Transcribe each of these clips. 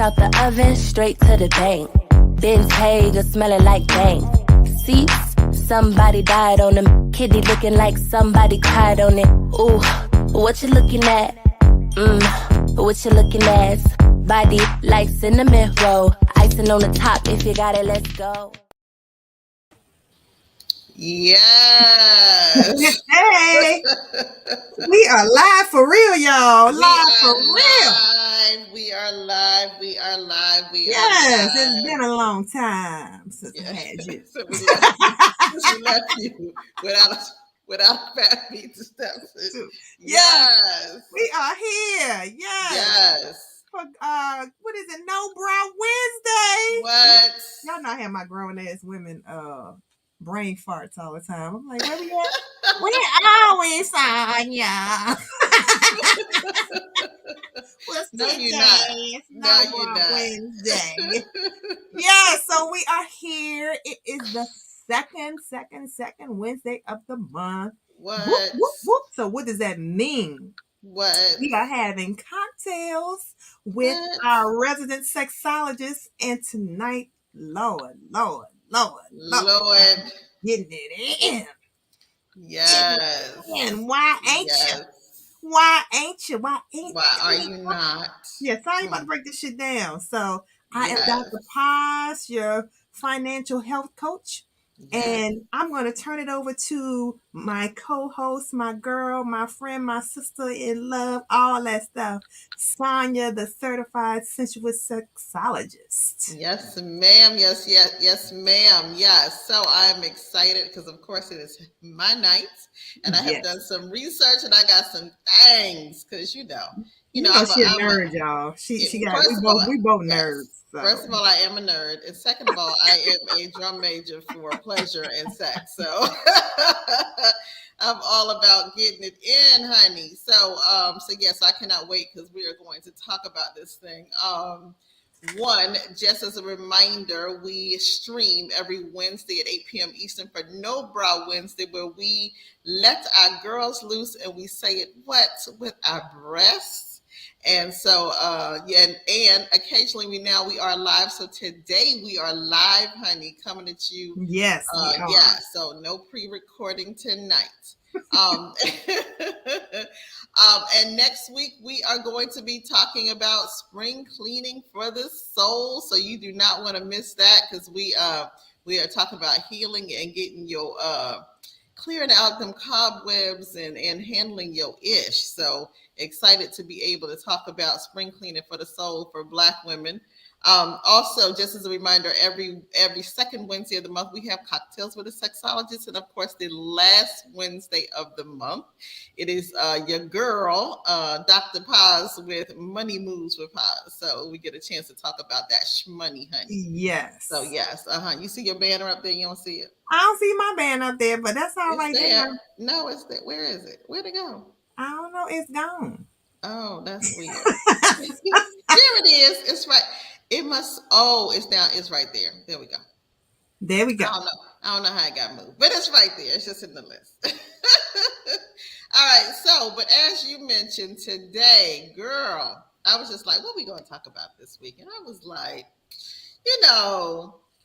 out the oven, straight to the bank. Bentayga smelling like bank. Seats, somebody died on them. Kitty looking like somebody cried on it. Ooh, what you looking at? What you looking at? Body like cinnamon roll. Icing on the top, if you got it, let's go. Yes. Hey, we are live for real, y'all. Live for real. We are live. Yes, it's been a long time since I had you. So we left you without a fat feet to step to. Yes. We are here. Yes. For what is it? No Bra Wednesday. What? Y'all know I have my grown ass women brain farts all the time. I'm like, where we at? We always on ya. No, you're not. No, you're not. Wednesday. Yeah, so we are here. It is the second Wednesday of the month. What? Whoop, whoop, whoop. So what does that mean? What? We are having cocktails with our resident sexologist, and tonight, Lord. Getting it in. Yes. And why ain't you? Why are you not? Yes, I ain't about to break this shit down. So I am Dr. Paz, your financial health coach. And I'm going to turn it over to my co-host, my girl, my friend, my sister in love, all that stuff, Sonia, the certified sensuous sexologist. Yes, ma'am. Yes, ma'am. Yes. So I'm excited because, of course, it is my night, and I have done some research, and I got some things because you know, she's a nerd, y'all. We both nerds. So. First of all, I am a nerd, and second of all, I am a drum major for pleasure and sex. So I'm all about getting it in, honey. So yes, I cannot wait because we are going to talk about this thing. One, just as a reminder, we stream every Wednesday at 8 p.m. Eastern for No Bra Wednesday, where we let our girls loose and we say it with our breasts. And so, and occasionally we are live. So today we are live, honey, coming at you. Yes. So no pre-recording tonight. And next week we are going to be talking about spring cleaning for the soul. So you do not want to miss that because we are talking about healing and getting your clearing out them cobwebs and handling your ish. So excited to be able to talk about spring cleaning for the soul for Black women. Also, just as a reminder, every second Wednesday of the month, we have cocktails with a sexologist. And of course, the last Wednesday of the month, it is your girl, Dr. Paz, with Money Moves with Paz. So we get a chance to talk about that shmoney, honey. Yes. So yes, you see your banner up there? You don't see it? I don't see my banner up there, but that's all right there. No, it's there. Where is it? Where'd it go? I don't know. It's gone. Oh, that's weird. There it is. It's right. It must. Oh, it's down. It's right there. There we go. There we go. I don't know how it got moved, but it's right there. It's just in the list. All right. So, but as you mentioned today, girl, I was just like, what are we going to talk about this week? And I was like,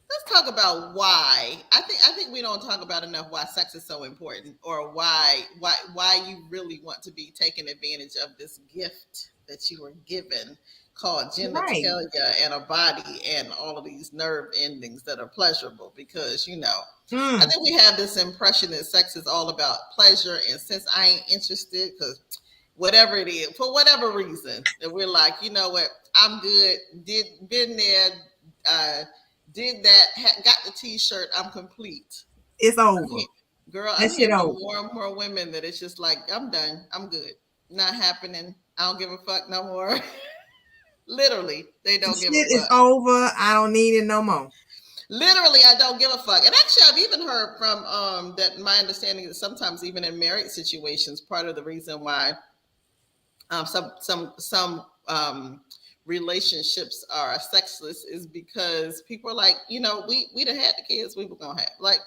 let's talk about why. I think we don't talk about enough why sex is so important, or why you really want to be taking advantage of this gift that you were given called genitalia and a body and all of these nerve endings that are pleasurable. Because I think we have this impression that sex is all about pleasure, and since I ain't interested, because whatever it is, for whatever reason, that we're like, you know what, I'm good, been there, did that, got the t-shirt, I'm complete. It's over. Girl, I'm hearing more and more women that it's just like, I'm done, I'm good, not happening, I don't give a fuck no more. Literally, they don't give a fuck. It's over, I don't need it no more. Literally, I don't give a fuck. And actually, I've even heard from that my understanding is sometimes even in married situations, part of the reason why some relationships are sexless is because people are like, we done had the kids we were gonna have. Like,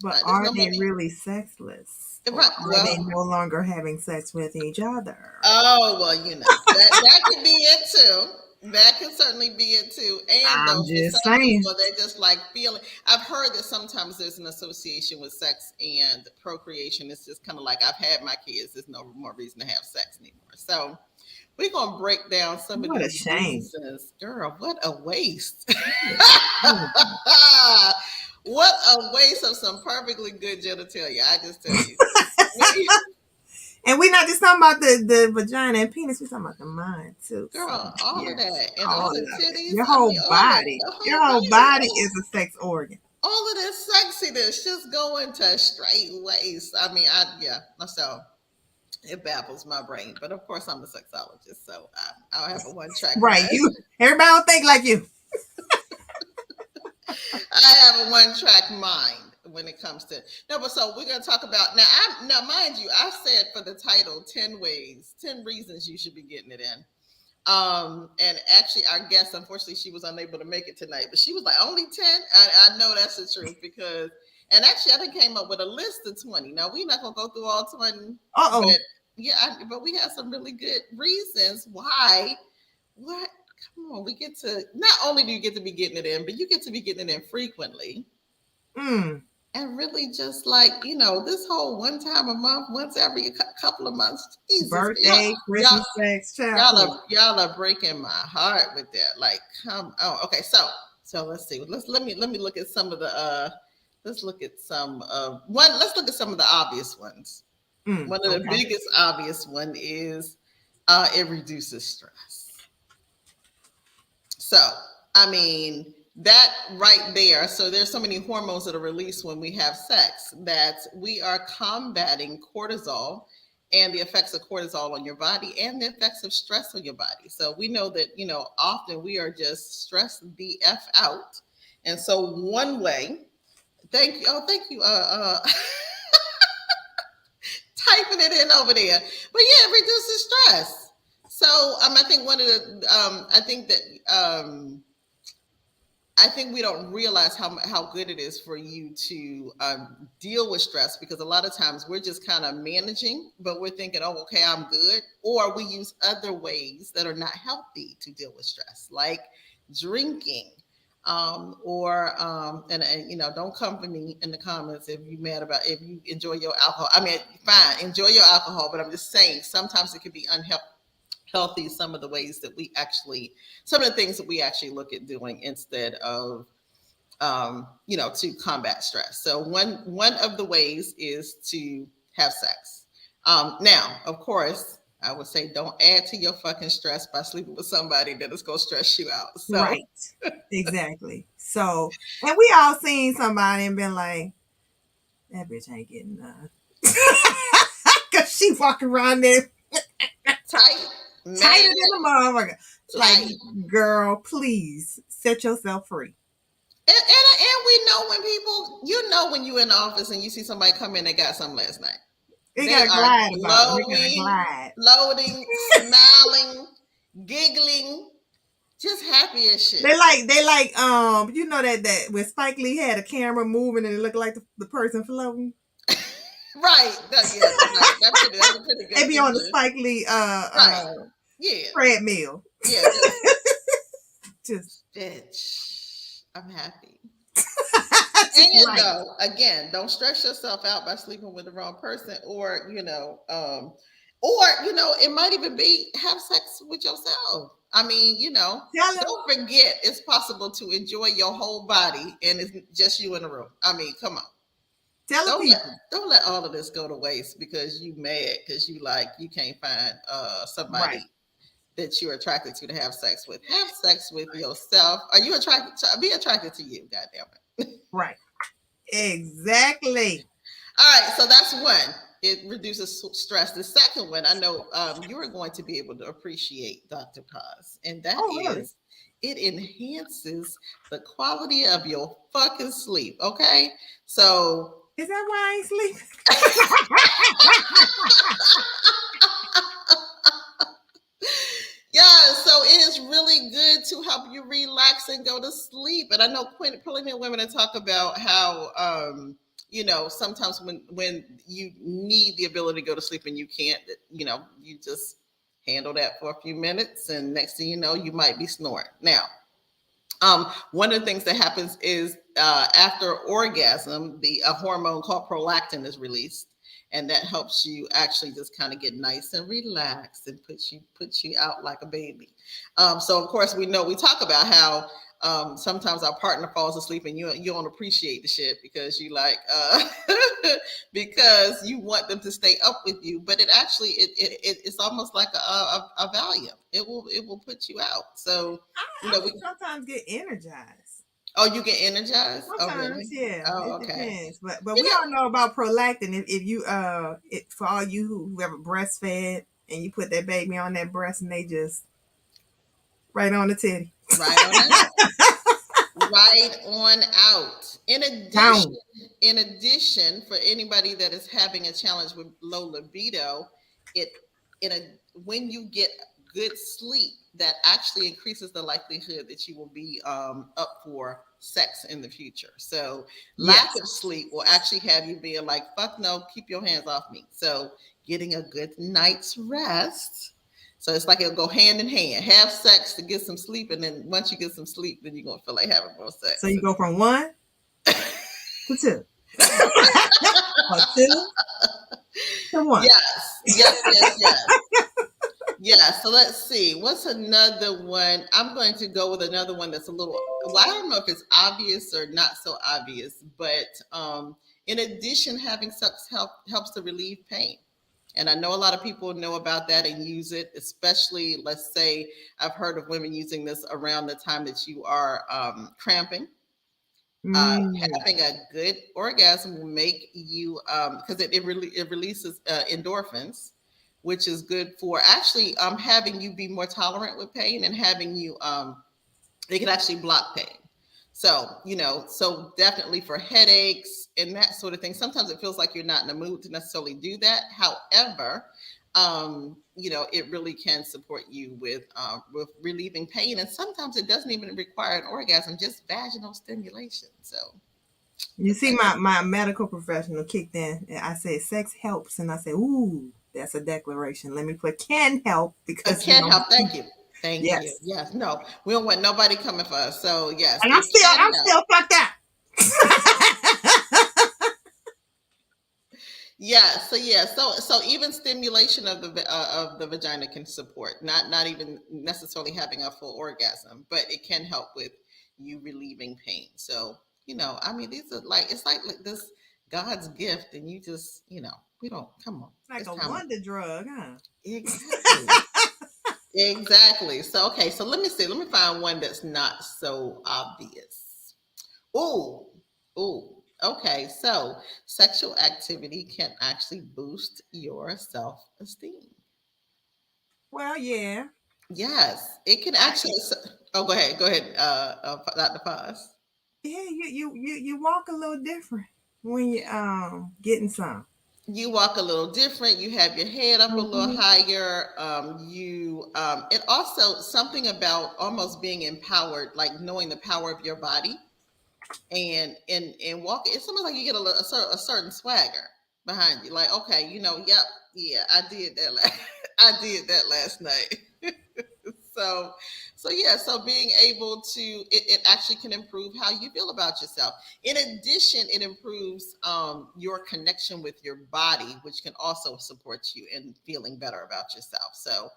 but are they really sexless? Right. Are they no longer having sex with each other? Oh, well, that could be it too. That can certainly be it too. And I'm though for just some saying. people, they just like feeling. I've heard that sometimes there's an association with sex and procreation. It's just kind of like I've had my kids. There's no more reason to have sex anymore. So we're gonna break down some of What a these shame. reasons. Girl, what a waste. Mm. What a waste of some perfectly good genitalia. I just tell you. And we're not just talking about the vagina and penis, we're talking about the mind too. So Girl, all of yes, that. And all all of the it. titties. Your I whole mean, all of body. the Your whole whole body. body is a sex organ. All of this sexiness just going to straight waste. I mean, so it baffles my brain. But of course, I'm a sexologist, so I'll have a one track Right. mind. Everybody don't think like you. I have a one track mind when it comes to no. But so we're gonna talk about now. Mind you, I said for the title 10 reasons you should be getting it in. And actually, our guest, unfortunately, she was unable to make it tonight, but she was like, only 10. I know that's the truth because, and actually, I think came up with a list of 20. Now, we're not going to go through all 20, but yeah, but we have some really good reasons why. What? Come on, we get to, not only do you get to be getting it in, but you get to be getting it in frequently. And really just like, this whole one time a month, once every couple of months. Jesus, birthday, Christmas sex, child. Y'all are breaking my heart with that. Like, come on. Okay, so let's see. Let me look at some of the let's look at some of the obvious ones. One of the biggest obvious one is it reduces stress. So, I mean, that right there. So there's so many hormones that are released when we have sex that we are combating cortisol and the effects of cortisol on your body and the effects of stress on your body. So we know that, often we are just stressed the F out. And so one way, thank you. Oh, thank you. Typing it in over there. But yeah, it reduces stress. So I think one of the I think we don't realize how good it is for you to deal with stress because a lot of times we're just kind of managing, but we're thinking, oh, okay, I'm good. Or we use other ways that are not healthy to deal with stress, like drinking. And don't come for me in the comments if if you enjoy your alcohol. I mean, fine, enjoy your alcohol, but I'm just saying sometimes it can be unhealthy. Some of the things that we actually look at doing instead of to combat stress. So one of the ways is to have sex. Now, of course, I would say don't add to your fucking stress by sleeping with somebody that is going to stress you out. So. Right. Exactly. So, and we all seen somebody and been like, that bitch ain't getting none. Because she walking around there tighter than a motherfucker. Like, girl, please set yourself free. And we know when people, when you're in the office and you see somebody come in, they got something last night. They got a glide. Floating, smiling, giggling, just happy as shit. They like that when Spike Lee had a camera moving and it looked like the person floating. Right. That's a pretty good. They be on the Spike Lee treadmill. Yeah. Just bitch. I'm happy. And though, again, don't stress yourself out by sleeping with the wrong person, or it might even be have sex with yourself. I mean, don't forget it's possible to enjoy your whole body and it's just you in the room. I mean, come on. Don't let all of this go to waste because you mad because you can't find somebody that you're attracted to have sex with. Have sex with yourself. Are you attracted to? Be attracted to you. Goddamn it. Right. Exactly. All right. So that's one. It reduces stress. The second one, I know you are going to be able to appreciate, Dr. Paz, and that is it enhances the quality of your fucking sleep. Okay. So is that why I ain't sleeping? Yeah, so it is really good to help you relax and go to sleep. And I know plenty of women talk about how, sometimes when you need the ability to go to sleep and you can't, you just Handle that for a few minutes, and next thing you know, you might be snoring. Now, one of the things that happens is after orgasm, a hormone called prolactin is released, and that helps you actually just kind of get nice and relaxed and puts you out like a baby. So of course we talk about how sometimes our partner falls asleep and you don't appreciate the shit because you like because you want them to stay up with you, but it's almost like a Valium. It will put you out. So I sometimes get energized. Oh, you get energized? Oh, Sometimes, really? yeah, Oh, it okay. depends. But we all know about prolactin. If you for all you who ever breastfed and you put that baby on that breast and they just right on the titty. Right on out. Right on out. Down. In addition, for anybody that is having a challenge with low libido, it in a when you get good sleep, that actually increases the likelihood that you will be up for sex in the future. So lack Yes. of sleep will actually have you being like, fuck no, keep your hands off me. So getting a good night's rest. So it's like it'll go hand in hand. Have sex to get some sleep, and then once you get some sleep, then you're gonna feel like having more So sex. you go from 1 to 2. Or 2 to 1. Yes, yes, yes, yes. Yeah, so let's see. What's another one? I'm going to go with another one that's a little, well, I don't know if it's obvious or not so obvious, but in addition, having sex helps to relieve pain. And I know a lot of people know about that and use it, especially, let's say, I've heard of women using this around the time that you are cramping. Mm. Having a good orgasm will make you because it releases endorphins, which is good for actually having you be more tolerant with pain and having you they can actually block pain. So so definitely for headaches and that sort of thing. Sometimes it feels like you're not in the mood to necessarily do that. However, it really can support you with relieving pain, and sometimes it doesn't even require an orgasm, just vaginal stimulation. So You see, my medical professional kicked in. And I said, sex helps. And I said, ooh, that's a declaration. Let me put can help it because, can help. Thank you. Thank you. yes. Yes. No, we don't want nobody coming for us. So yes, And it can I'm help. still fucked up. Yeah. So yeah. So even stimulation of the vagina can support, not even necessarily having a full orgasm, but it can help with you relieving pain. So I mean, these are like it's like this God's gift, and you just we don't come on. Like It's a time. wonder drug, huh? Exactly. Exactly. So okay. So let me see. Let me find one that's not so obvious. Ooh. Ooh. Okay. So sexual activity can actually boost your self-esteem. Well, yeah. Yes, it can I, actually. Oh, go ahead. Go ahead, Dr. Paz. yeah, you walk a little different when you getting some. You walk a little different. You have your head up a little Mhm. higher. It also something about almost being empowered, like knowing the power of your body and walking. It's almost like you get a certain swagger behind you. Like, okay, yep, yeah, I did that. I did that last night. so so being able to it actually can improve how you feel about yourself. In addition, it improves your connection with your body, which can also support you in feeling better about yourself. So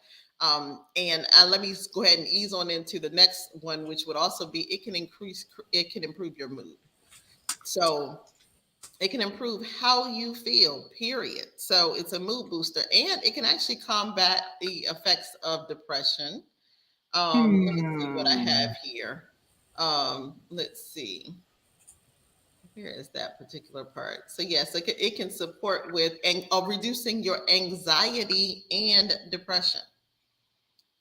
and let me go ahead and ease on into the next one, which would also be it can improve your mood. So it can improve how you feel, period. So it's a mood booster, and it can actually combat the effects of depression. Let me see what I have Hmm. here. Let's see. Where is that particular part? So yes, it can support with reducing your anxiety and depression.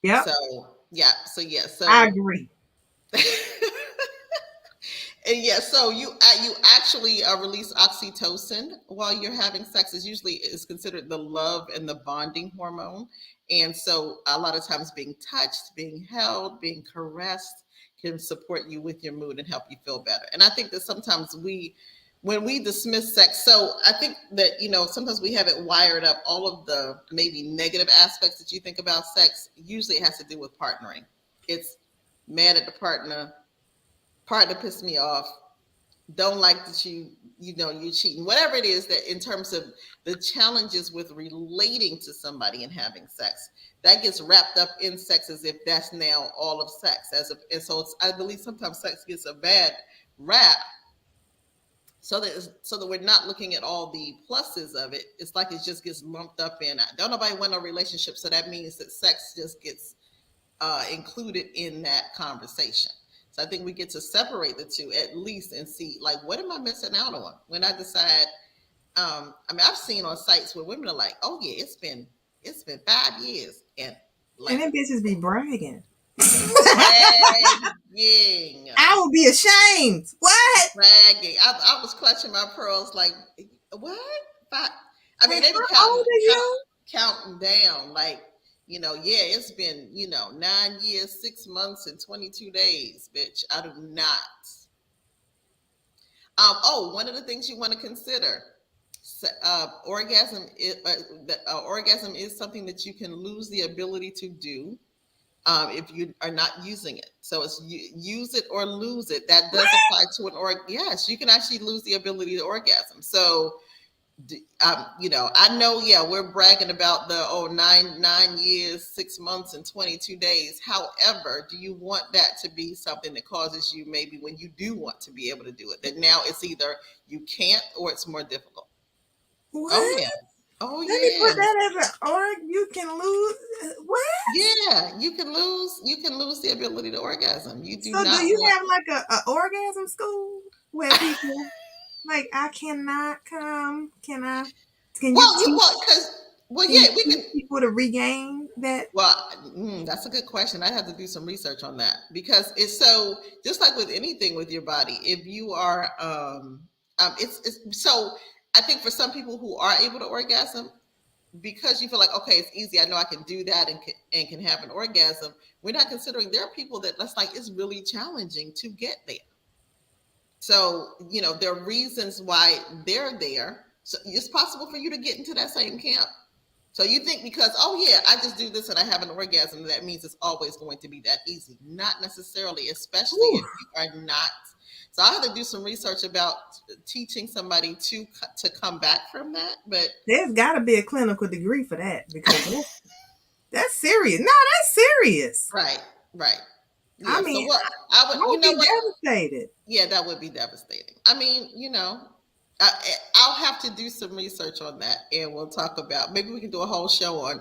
Yep, So yeah, so yeah, I so agree. and yeah, so you actually release oxytocin while you're having sex. Is considered the love and the bonding hormone, and so a lot of times being touched, being held, being caressed can support you with your mood and help you feel better. And I think that sometimes when we dismiss sex, so I think that, sometimes we have it wired up, all of the maybe negative aspects that you think about sex, usually it has to do with partnering. It's mad at the partner pissed me off, don't like that you're cheating, whatever it is, that in terms of the challenges with relating to somebody and having sex, that gets wrapped up in sex as if that's now all of sex, and so I believe sometimes sex gets a bad rap, so that we're not looking at all the pluses of it. It's like it just gets lumped up in, don't nobody want no relationship, so that means that sex just gets included in that conversation. So I think we get to separate the two at least and see, like, what am I missing out on when I decide. I've seen on sites where women are like, "Oh yeah, it's been 5 years," and like, and them bitches be bragging. bragging. I would be ashamed. What? Bragging. I was clutching my pearls like, what? They Hey, were how old are you? counting down like, it's been, 9 years, 6 months, and 22 days, bitch. I do not. One of the things you want to consider, orgasm orgasm is something that you can lose the ability to do if you are not using it. So it's use it or lose it. That does apply to an yes, you can actually lose the ability to orgasm. So, I know, yeah, we're bragging about the 9 years, 6 months, and 22 days. However, do you want that to be something that causes you, maybe when you do want to be able to do it, that now it's either you can't or it's more difficult? What? Oh yeah. Oh Let me put yeah. that as an org. You can lose. What? Yeah, you can lose the ability to orgasm. You do So not do you want. have like a orgasm school where people like, I cannot come? Can you teach? Can you Yeah, we teach can. people to regain that? Well, that's a good question. I have to do some research on that, because it's so, just like with anything with your body. If you are, it's so. I think for some people who are able to orgasm, because you feel like, okay, it's easy, I know I can do that, and can have an orgasm. We're not considering there are people that's like, it's really challenging to get there. So, there are reasons why they're there. So it's possible for you to get into that same camp. So you think, because, oh yeah, I just do this and I have an orgasm, that means it's always going to be that easy. Not necessarily, especially Ooh. if you are not. So I have to do some research about teaching somebody to come back from that. But There's got to be a clinical degree for that, because that's serious. No, that's serious. right, right. I Yeah. So mean, what I I would, would be devastated. yeah, that would be devastating. I mean, I'll have to do some research on that, and we'll talk about, maybe we can do a whole show on,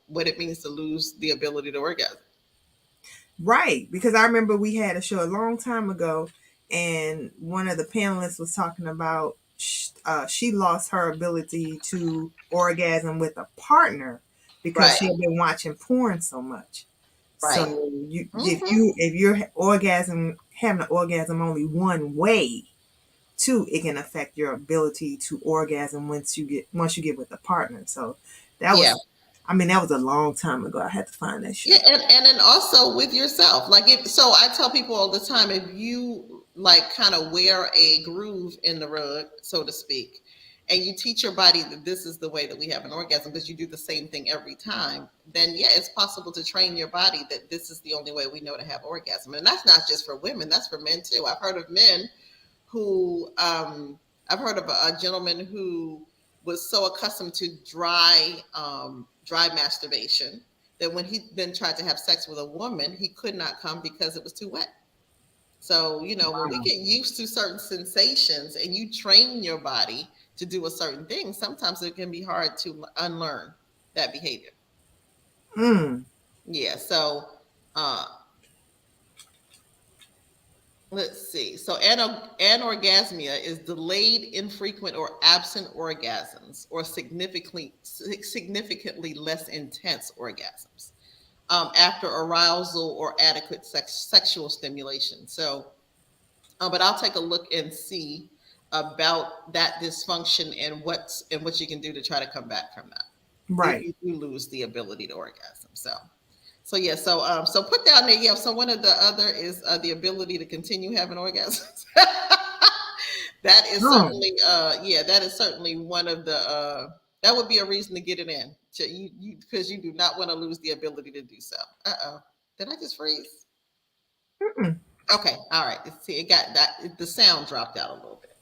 what it means to lose the ability to orgasm. Right, because I remember we had a show a long time ago, and one of the panelists was talking about she lost her ability to orgasm with a partner because Right, she had been watching porn so much. So right. Hmm. if you're having an orgasm only one way, too, it can affect your ability to orgasm once you get with a partner. So that Yeah. was, I mean, that was a long time ago. I had to find that show. Yeah, and then also with yourself. Like, so I tell people all the time, if you like kind of wear a groove in the rug, so to speak, and you teach your body that this is the way that we have an orgasm, because you do the same thing every time, then yeah, it's possible to train your body that this is the only way we know to have orgasm. And that's not just for women, that's for men too. I've heard of men who, I've heard of a gentleman who was so accustomed to dry masturbation that when he then tried to have sex with a woman, he could not come because it was too wet. So, when we get used to certain sensations and you train your body to do a certain thing, sometimes it can be hard to unlearn that behavior. Mm. Yeah. So, uh, let's see. So, anorgasmia is delayed, infrequent, or absent orgasms, or significantly less intense orgasms after arousal or adequate sexual stimulation. So, but I'll take a look and see about that dysfunction and what you can do to try to come back from that if Right. you do lose the ability to orgasm. So yeah, so put down there. Yeah, so one of the other is the ability to continue having orgasms. That is Oh, certainly, yeah, that is certainly one of the, that would be a reason to get it in. To you, because you do not want to lose the ability to do so. Uh-oh. Did I just freeze? mm-mm. Okay. All right. See, it got that, the sound dropped out a little bit.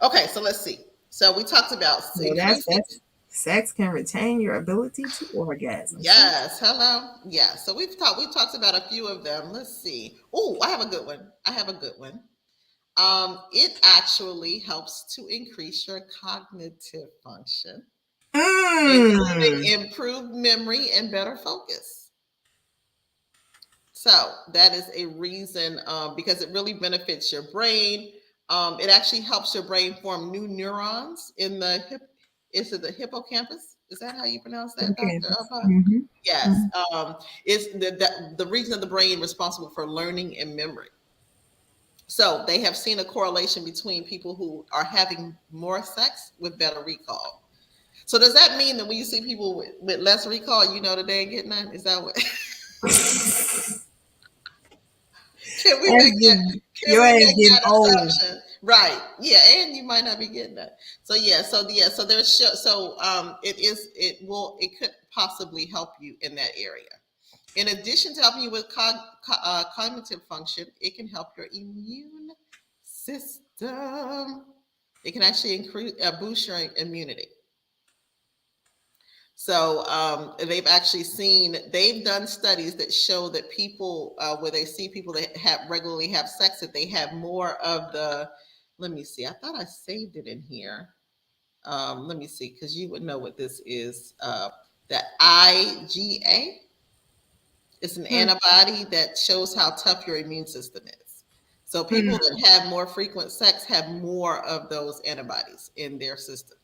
Okay. So let's see. So we talked about Well, increasing. that's sex can retain your ability to orgasm. See? Yes. Hello. Yeah. So we talked about a few of them. Let's see. Oh, I have a good one. I have a good one. It actually helps to increase your cognitive function, including Mm. improved memory and better focus. So that is a reason, because it really benefits your brain. It actually helps your brain form new neurons in the hip. Is it the hippocampus? Is that how you pronounce that, Doctor Hippocampus. Alba? Mm-hmm. Yes. Mm-hmm. It's the reason of the brain responsible for learning and memory. So they have seen a correlation between people who are having more sex with better recall. So does that mean that when you see people with less recall, you know that they ain't getting none? Is that what? Can we That's make that? just, Can your we ass make getting that old. assumption? Right. Yeah, and you might not be getting that. So yeah. So yeah. So there's so it is it could possibly help you in that area. In addition to helping you with cognitive function, it can help your immune system. It can actually increase boost your immunity. So they've done studies that show that people where they see people that have regularly have sex, that they have more of the. Let me see. I thought I saved it in here. Let me see, because you would know what this is. The IgA. It's an Hmm. antibody that shows how tough your immune system is. So people Hmm. that have more frequent sex have more of those antibodies in their systems.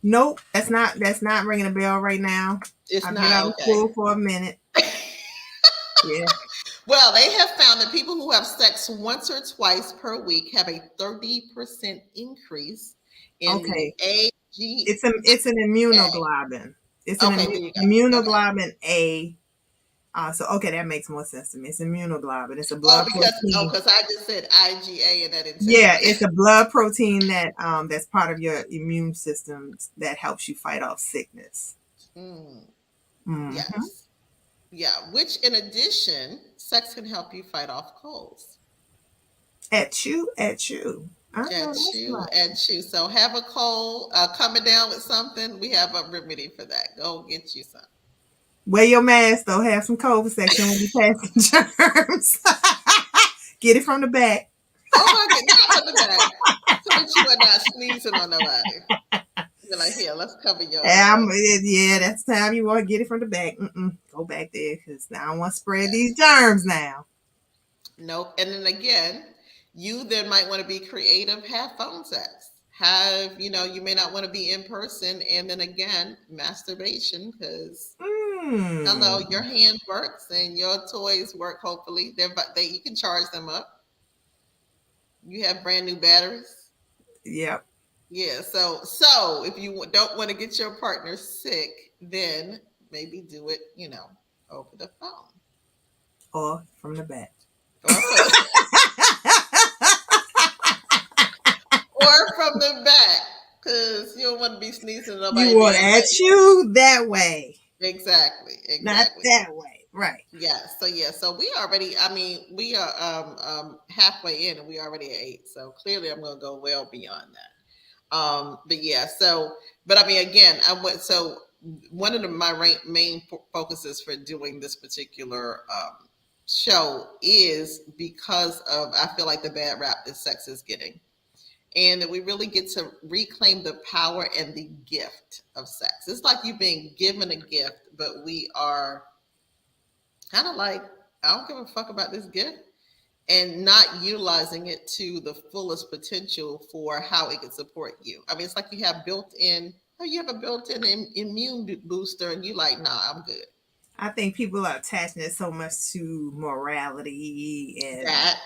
Nope, that's not ringing a bell right now. It's I've been not out of okay. school for a minute. Yeah. Well, they have found that people who have sex once or twice per week have a 30% increase in the Okay. AG. It's an immunoglobulin. It's an Okay, there you go. Okay. immunoglobulin A. So okay, that makes more sense to me. It's immunoglobulin. It's a Oh, blood because protein. I just said IgA and that didn't sound Yeah, right. it's a blood protein that's part of your immune system that helps you fight off sickness. Mm, Hmm. yes. Yeah. Which, in addition, sex can help you fight off colds. At you. I know At that's you, right. at you. So have a cold coming down with something. We have a remedy for that. Go get you some. Wear your mask though. Have some COVID section when you passing germs. Get it from the back. Oh my God, not from the back. So that you are not sneezing on nobody. You're like, here, let's cover your. Yeah, that's the time you want to get it from the back. Go back there because I don't want to spread these Yes. germs now. Nope. And then again, you then might want to be creative, have phone sex. You may not want to be in person. And then again, masturbation, because hello, your Mm. hand works and your toys work, hopefully. You can charge them up. You have brand new batteries. Yep. Yeah. So if you don't want to get your partner sick, then maybe do it, over the phone Or from the back. or from or from the back, because you don't want to be sneezing at You nobody want being at late. you that way, Exactly. not Exactly. that way. Right. Yeah. So yeah. So we already. I mean, we are halfway in, and we already at 8. So clearly, I'm going to go well beyond that. But yeah. But I mean, again, I went. So one of my main focuses for doing this particular show is because of, I feel like, the bad rap that sex is getting, and that we really get to reclaim the power and the gift of sex. It's like you being given a gift, but we are kind of like, I don't give a fuck about this gift, and not utilizing it to the fullest potential for how it can support you. I mean, it's like you have a built-in immune booster, and you like, nah, I'm good. I think people are attaching it so much to morality and That,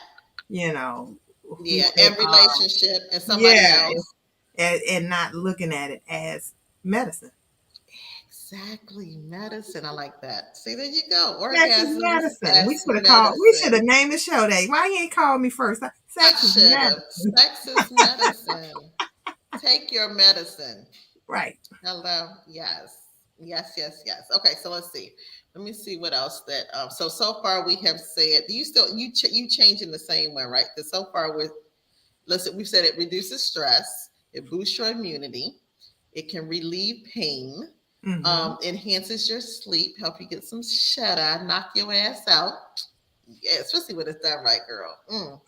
you know who yeah, they and are. relationship and somebody Yeah, else. and not looking at it as medicine. Exactly, medicine. I like that. See, there you go. Sex is Orgasms medicine. as We should have medicine. named the show that. Why you ain't called me first? I Sex is should have. medicine. Sex is medicine. Take your medicine. Right. Hello. Yes. Yes, yes, yes. Okay, so let's see. Let me see what else that so far we have said you still you change in the same way, right? Because so far with listen, we've said it reduces stress, it boosts your immunity, it can relieve pain, Mm-hmm. enhances your sleep, help you get some shut eye, knock your ass out. Yeah, especially when it's done right, girl.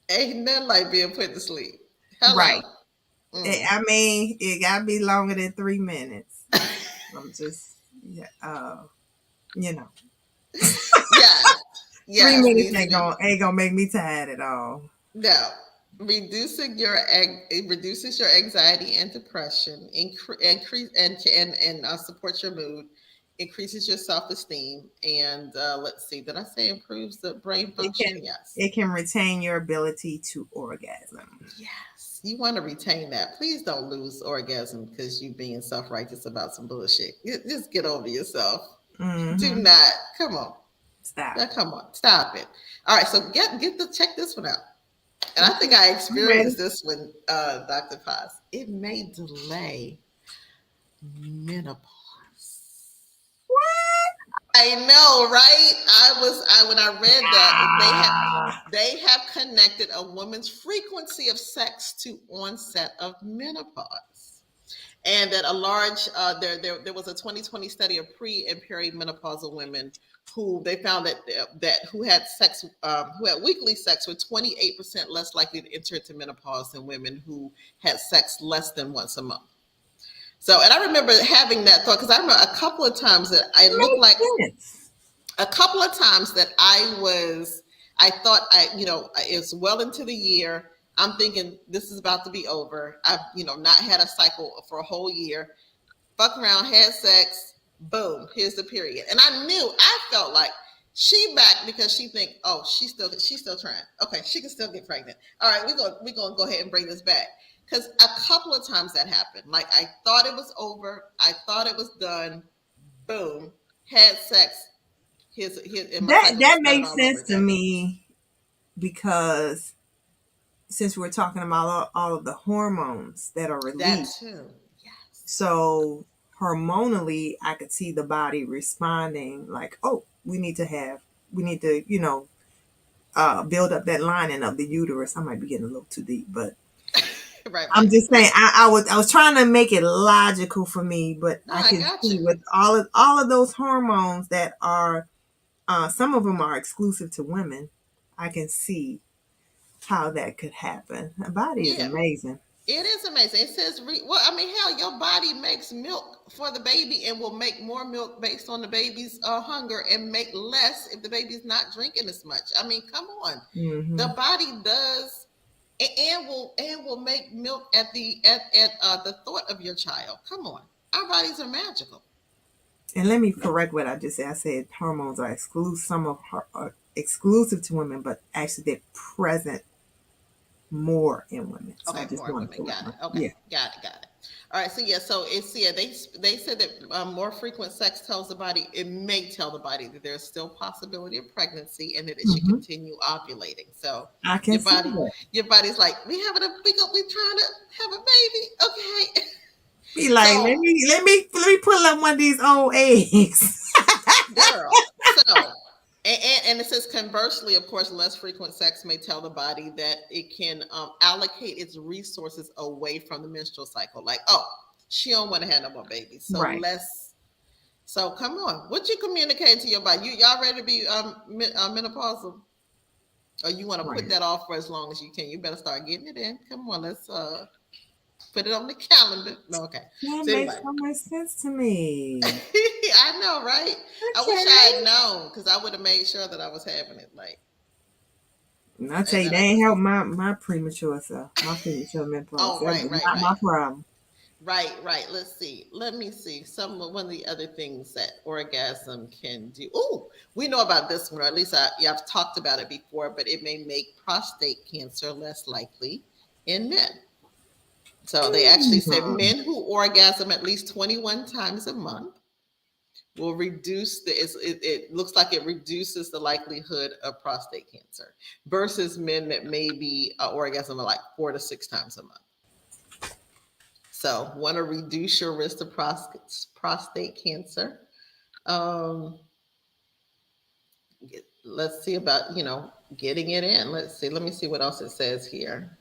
Ain't nothing like being put to sleep. Hello. Right. Mm. I mean, it gotta be longer than 3 minutes. I'm just, yeah, you know, Yes. 3 minutes Needs to be. ain't gonna make me tired at all. No, it reduces your anxiety and depression, increase and supports your mood, increases your self esteem, and let's see, did I say improves the brain It function? can Yes, it can retain your ability to orgasm. yes. You want to retain that. Please don't lose orgasm because you being self righteous about some bullshit. Just get over yourself. Do Mm-hmm. not. Come on. Stop. Now, come on. Stop it. All right. So check this one out. And I think Okay, I I'm ready. experienced this one, Dr. Paz. It may delay menopause. What? I know, right? When I read that Ah, they have connected a woman's frequency of sex to onset of menopause. And that a large there was a 2020 study of pre and perimenopausal women who they found that who had weekly sex were 28% less likely to enter into menopause than women who had sex less than once a month. So, and I remember having that thought because I remember a couple of times that I looked like makes sense. a couple of times that I thought it's well into the year. I'm thinking this is about to be over. I've, not had a cycle for a whole year. Fuck around, had sex, boom, here's the period. And I felt like she back because she think, oh, she's still trying. Okay, she can still get pregnant. All right, we're gonna go ahead and bring this back. Because a couple of times that happened. Like I thought it was over, I thought it was done, boom, had sex, and my cycle That just started makes all over sense to again. me because since we're talking about all of the hormones that are That released, too. Yes. so hormonally, I could see the body responding like, oh, we need to, build up that lining of the uterus. I might be getting a little too deep, but Right, I'm right, just right. saying I was trying to make it logical for me, but No, I I can got see you. with all of those hormones that are some of them are exclusive to women. I can see how that could happen. The body is Yeah. amazing. It is amazing. It says, well, I mean, hell, your body makes milk for the baby and will make more milk based on the baby's hunger and make less if the baby's not drinking as much. I mean, come on, Hmm. the body does and will make milk at the thought of your child. Come on, our bodies are magical. And let me correct what I just said. I said hormones are exclusive. Some of her are exclusive to women, but actually they're present more in women. So I Okay, just more want to women. correct Got my it. Okay, yeah. got it. Got it. All right. So yeah. So they said that more frequent sex tells the body it may tell the body that there's still possibility of pregnancy and that it should Hmm. continue ovulating. So I can your see body that. your body's like we trying to have a baby. Okay. Be like, So let me pull up one of these old eggs. girl. So and it says conversely, of course, less frequent sex may tell the body that it can allocate its resources away from the menstrual cycle. Like, oh, she don't want to have no more babies, so Right. less. So come on, what you communicating to your body? Y'all ready to be menopausal, or you want to put Right. that off for as long as you can? You better start getting it in. Come on, let's put it on the calendar. No, okay. That So makes anyway, so much sense to me. I know, right? I wish I had Okay. known because I would have made sure that I was having it. Like, And I'll tell and you, then they I ain't just help my premature self, my premature menopause. oh That right, was right, not right. my problem. Right. Let's see. Let me see. One of the other things that orgasm can do. Oh, we know about this one, or at least I've talked about it before, but it may make prostate cancer less likely in men. So they actually said Mm. men who orgasm at least 21 times a month will reduce it looks like it reduces the likelihood of prostate cancer versus men that may be orgasm like 4 to 6 times a month. So, want to reduce your risk of prostate cancer. Um, let's see about getting it in. Let's see. Let me see what else it says here.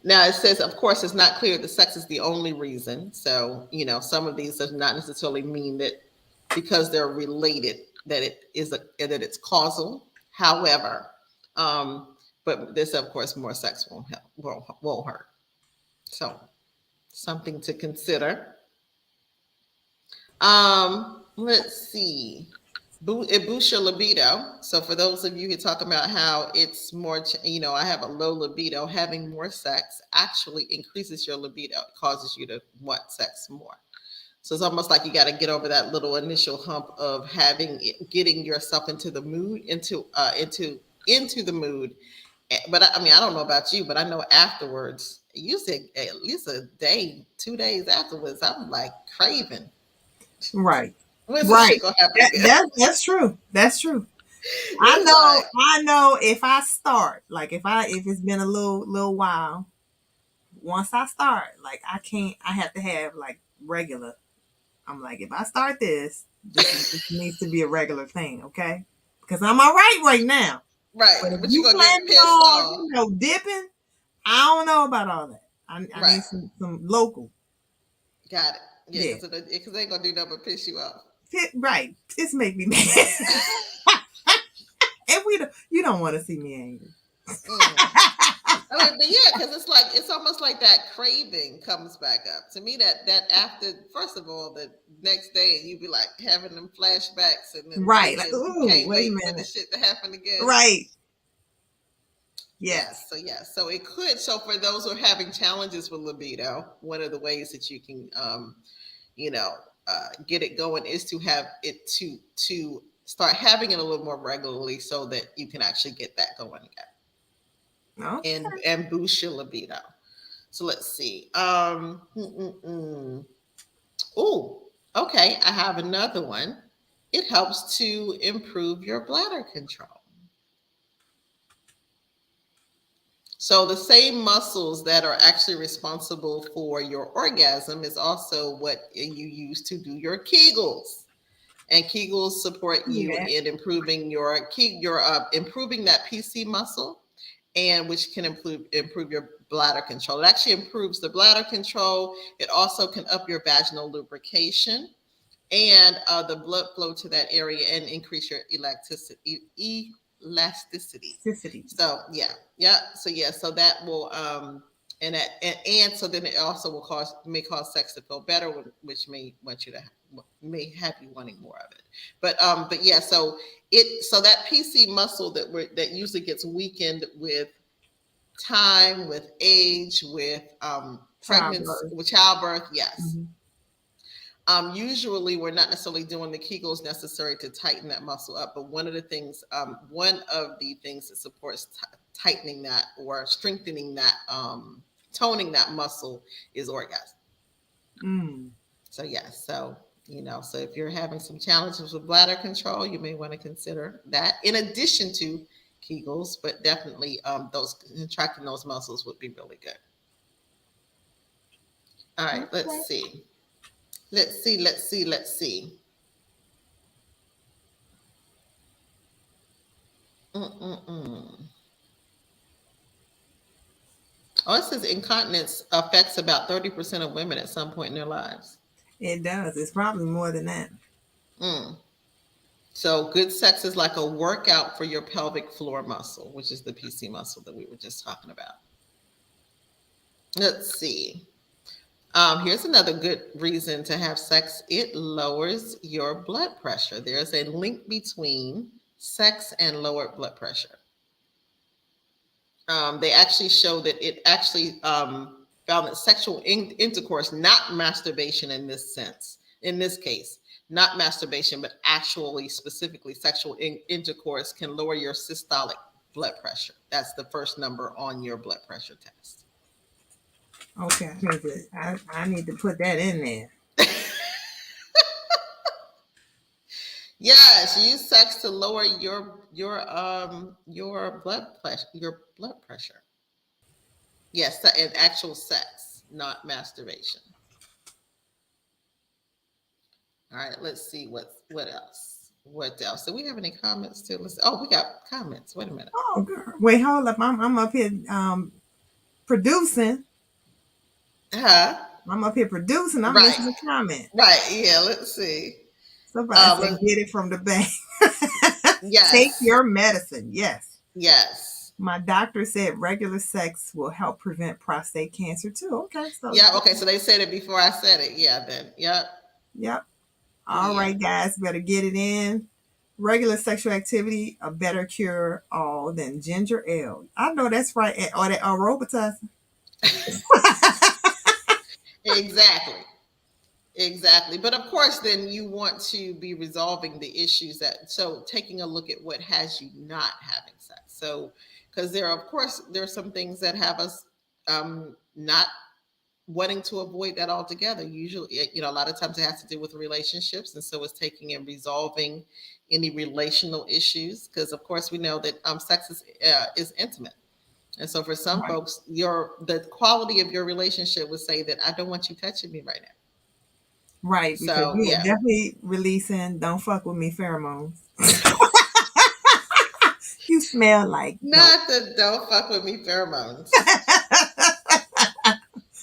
Now it says, of course, it's not clear that sex is the only reason. So some of these does not necessarily mean that because they're related that that it's causal. However, but this, of course, more sex won't help, won't hurt. So something to consider. Let's see. It boosts your libido. So for those of you who talk about how it's more, I have a low libido, having more sex actually increases your libido. It causes you to want sex more. So it's almost like you got to get over that little initial hump of getting yourself into the mood, into the mood. But I mean, I don't know about you, but I know afterwards, usually at least a day, 2 days afterwards, I'm like craving. Right. When's this shit gonna happen again? That's true. That's true. I know if I start, like if it's been a little while, once I start, like I have to have like regular. I'm like, if I start this needs to be a regular thing, okay? Because I'm all right now. Right. But you're gonna get pissed off. Dipping, I don't know about all that. I need some local. Got it. Yeah, because they ain't gonna do nothing but piss you off. Right. This make me mad. And you don't want to see me angry. I mean, but yeah, because it's almost like that craving comes back up. To me, that after, first of all, the next day you be like having them flashbacks and then right, like, ooh, can't wait for the shit to happen again. Right. Yes. So it could. So for those who are having challenges with libido, one of the ways that you can get it going is to have it to start having it a little more regularly so that you can actually get that going again. Okay. And boost your libido. So let's see. Oh, okay. I have another one. It helps to improve your bladder control. So the same muscles that are actually responsible for your orgasm is also what you use to do your Kegels. And Kegels support you in improving improving that PC muscle, and which can improve your bladder control. It actually improves the bladder control. It also can up your vaginal lubrication and the blood flow to that area and increase your elasticity. So so that will so then it also may cause sex to feel better, which may have you wanting more of it. But yeah, so that PC muscle that usually gets weakened with time, with age, with pregnancy, with childbirth, yes. Mm-hmm. Usually we're not necessarily doing the Kegels necessary to tighten that muscle up, but one of the things that supports tightening that or strengthening that, toning that muscle is orgasm. So yes, so so if you're having some challenges with bladder control, you may want to consider that in addition to Kegels, but definitely those contracting those muscles would be really good. All right, let's see. Oh, it says incontinence affects about 30% of women at some point in their lives. It does. It's probably more than that. So good sex is like a workout for your pelvic floor muscle, which is the PC muscle that we were just talking about. Let's see. Here's another good reason to have sex. It lowers your blood pressure. There's a link between sex and lowered blood pressure. They actually show that it actually found that sexual intercourse, not masturbation in this case, not masturbation, but actually specifically sexual intercourse can lower your systolic blood pressure. That's the first number on your blood pressure test. Okay, I need to put that in there. Yes, use sex to lower your blood pressure. Yes, and actual sex, not masturbation. All right, let's see what else. What else? Do we have any comments too? Let's. Oh, we got comments. Wait a minute. Oh, girl. Wait, hold up. I'm up here producing. Huh? I'm up here producing. I'm Right. missing a comment. Right. Yeah. Let's see. Somebody said, Let, get it from the bank. Take yes. your medicine. Yes. Yes. My doctor said regular sex will help prevent prostate cancer too. Okay. So, Yeah. Okay. So they said it before I said it. Yeah. Then. Yep. yep. All Yeah. right, guys, better get it in. Regular sexual activity, a better cure all than ginger ale. I know that's right. Or that Robitussin. Exactly. Exactly. But of course, then you want to be resolving the issues so taking a look at what has you not having sex. So, because of course, there are some things that have us not wanting to avoid that altogether. Usually, a lot of times it has to do with relationships. And so it's taking and resolving any relational issues. Because of course, we know that sex is intimate. And so for some Right. folks, the quality of your relationship would say that I don't want you touching me right now. Right, because So you are yeah. definitely releasing "Don't fuck with me" pheromones. You smell like dope. Not the don't fuck with me pheromones.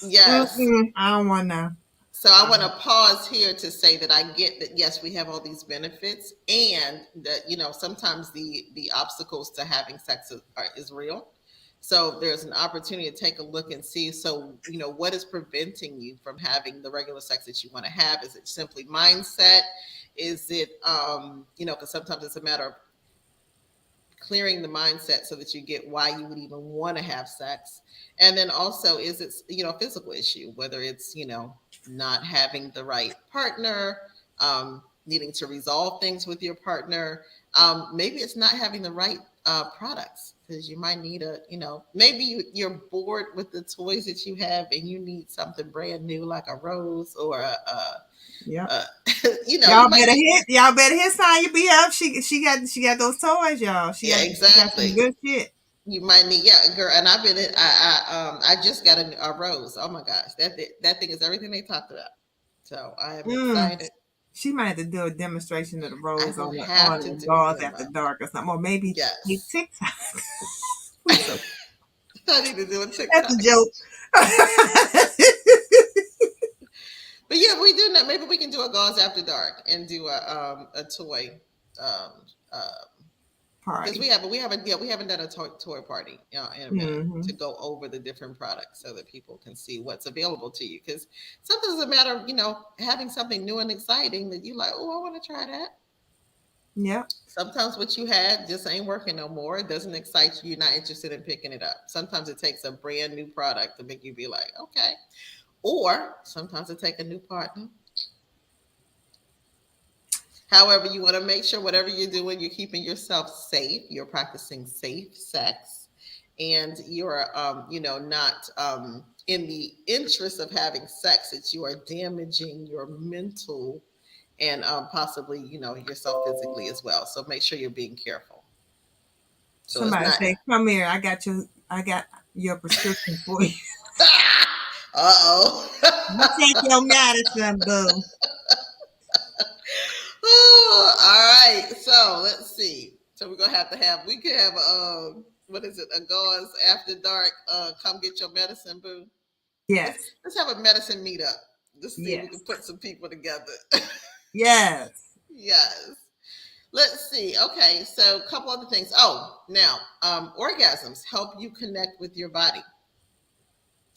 Yes. I don't want to. So I want to pause here to say that I get that yes, we have all these benefits, and that sometimes the obstacles to having sex is real. So there's an opportunity to take a look and see. So what is preventing you from having the regular sex that you want to have? Is it simply mindset? Is it because sometimes it's a matter of clearing the mindset so that you get why you would even want to have sex. And then also, is it a physical issue, whether it's not having the right partner, needing to resolve things with your partner. Maybe it's not having the right products, because you might need maybe you're bored with the toys that you have and you need something brand new like a rose or Yep. you Y'all might better need, hit. Y'all better hit sign you be up. She got those toys, y'all. She yeah, got some exactly. good shit. You might need, yeah, girl. And I've been, I just got a rose. Oh my gosh, that thing is everything they talked about. So I am excited. She might have to do a demonstration of the I rose will on have to the do a Gauze After demo. Dark or something, or maybe a Yes, TikTok. We so I need to do a that's a TikTok. joke. But yeah, we do know. Maybe we can do a gauze after dark and do a toy. Um, because Party. we haven't done a toy party in a minute Mm-hmm. to go over the different products so that people can see what's available to you. Because sometimes it's a matter of having something new and exciting that you like. Oh, I want to try that. Yep. Sometimes what you had just ain't working no more. It doesn't excite you. You're not interested in picking it up. Sometimes it takes a brand new product to make you be like, okay. Or sometimes it takes a new partner. However, you want to make sure whatever you're doing, you're keeping yourself safe. You're practicing safe sex, and you're, not in the interest of having sex that you are damaging your mental and possibly, yourself physically as well. So make sure you're being careful. So it's Somebody not. say, "Come here. I got your prescription for you. Uh-oh. You take your medicine, boo." Oh, all right. So let's see. So we're gonna we could have what is it? A gauze after dark. Come get your medicine, boo. Let's Yes. let's have a medicine meetup. Let's see if we can Yes. put some people together. Yes. Yes. Let's see. Okay, so a couple other things. Oh, now orgasms help you connect with your body.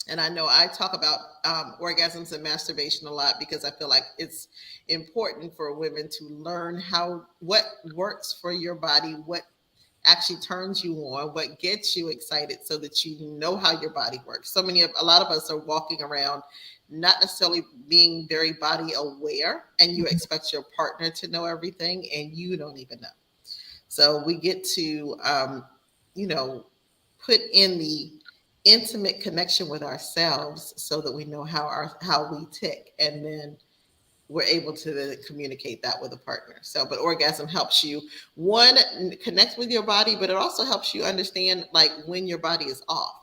And I know I talk about orgasms and masturbation a lot because I feel like it's important for women to learn what works for your body, what actually turns you on, what gets you excited, so that you know how your body works. A lot of us are walking around not necessarily being very body aware, and you expect your partner to know everything, and you don't even know. So we get to, you know, put in the intimate connection with ourselves so that we know how we tick, and then we're able to communicate that with a partner. So, but orgasm helps you, one, connect with your body, but it also helps you understand like when your body is off.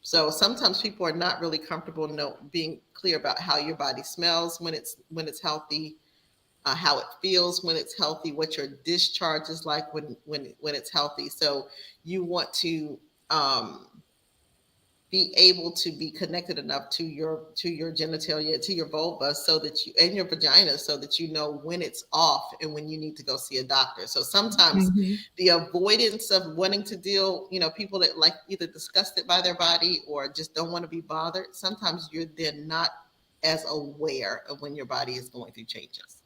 So sometimes people are not really comfortable being clear about how your body smells when it's healthy, how it feels when it's healthy, what your discharge is like when it's healthy. So you want to um, be able to be connected enough to your genitalia, to your vulva, so that you and your vagina, so that you know when it's off and when you need to go see a doctor. So sometimes Mm-hmm. the avoidance of wanting to deal, people that like either disgusted by their body or just don't want to be bothered, sometimes you're then not as aware of when your body is going through changes.